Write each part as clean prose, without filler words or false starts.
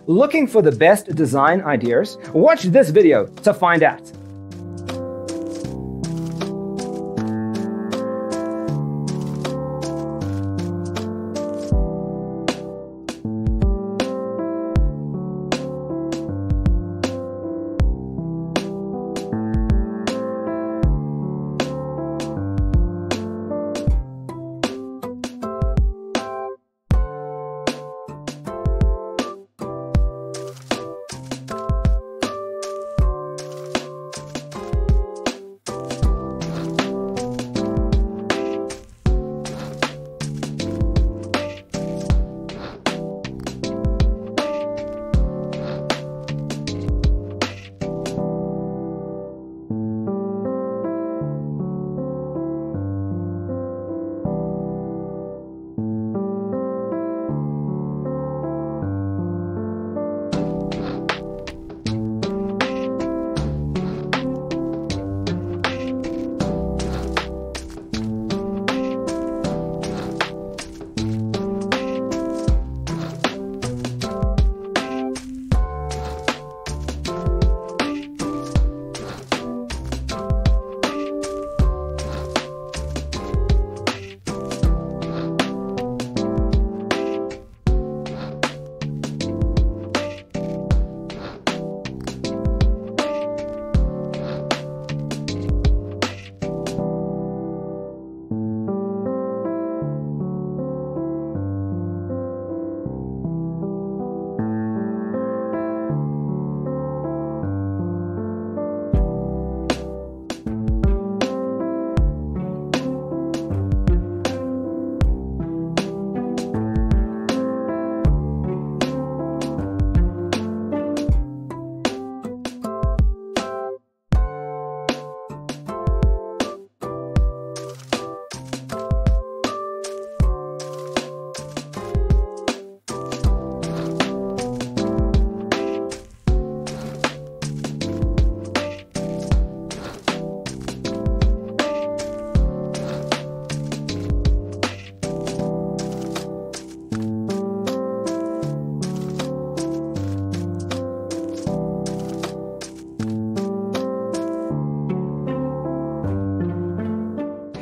Looking for the best design ideas? Watch this video to find out.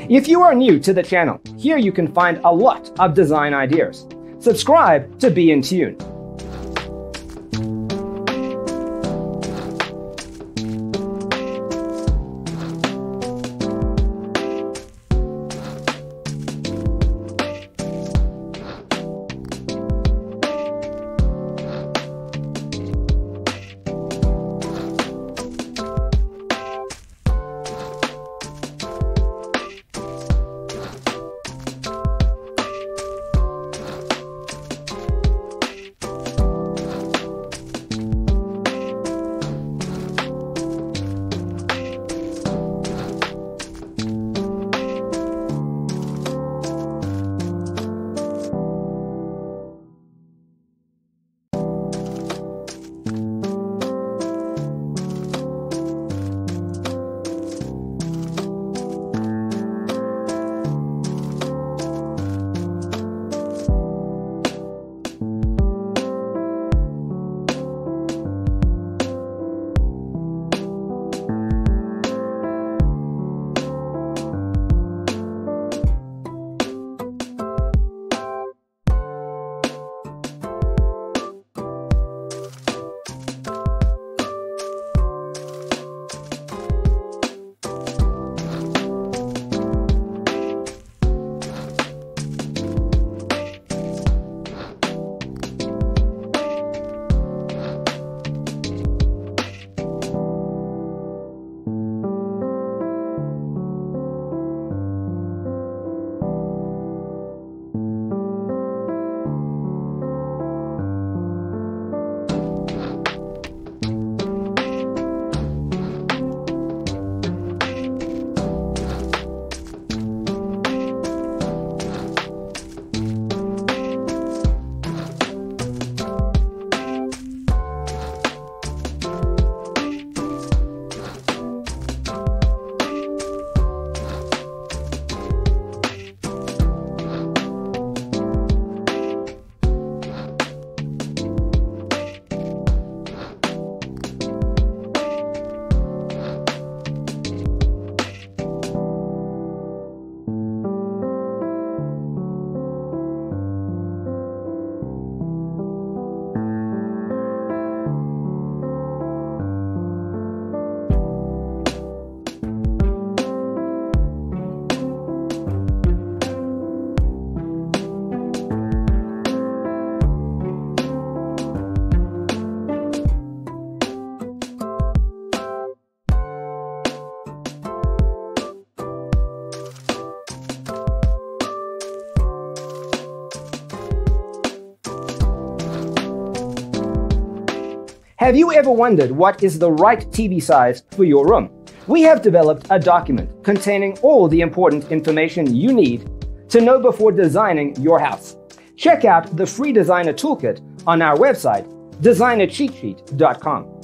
If you are new to the channel, here you can find a lot of design ideas. Subscribe to be in tune. Have you ever wondered what is the right TV size for your room? We have developed a document containing all the important information you need to know before designing your house. Check out the free designer toolkit on our website, designercheatsheet.com.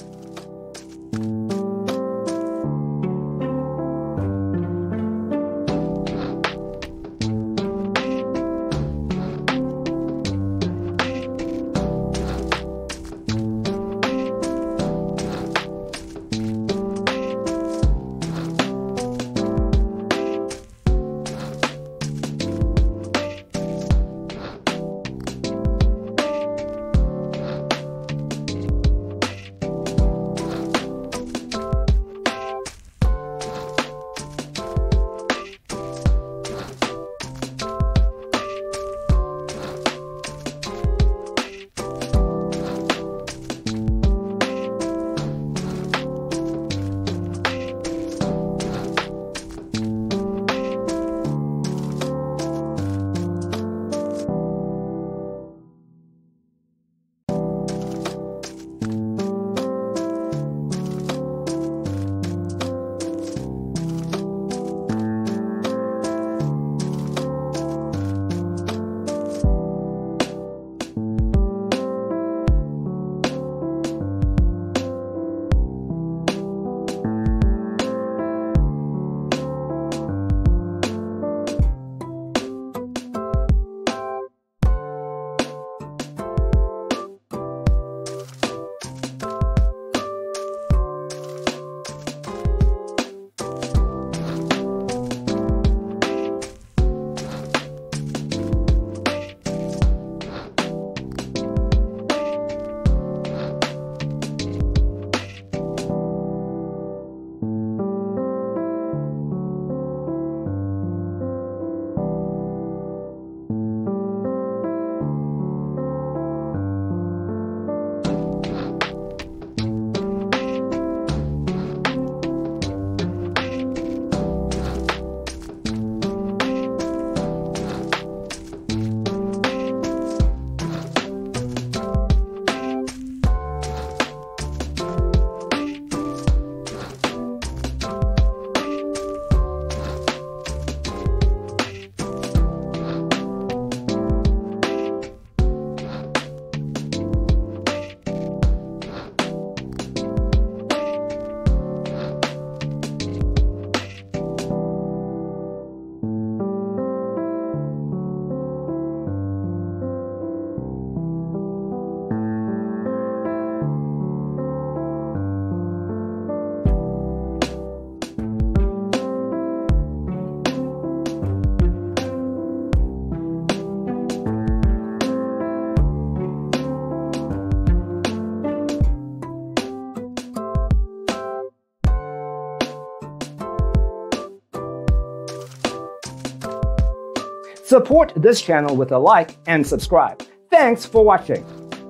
Support this channel with a like and subscribe. Thanks for watching.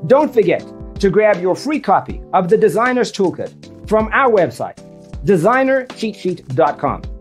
Don't forget to grab your free copy of the Designer's Toolkit from our website, designercheatsheet.com.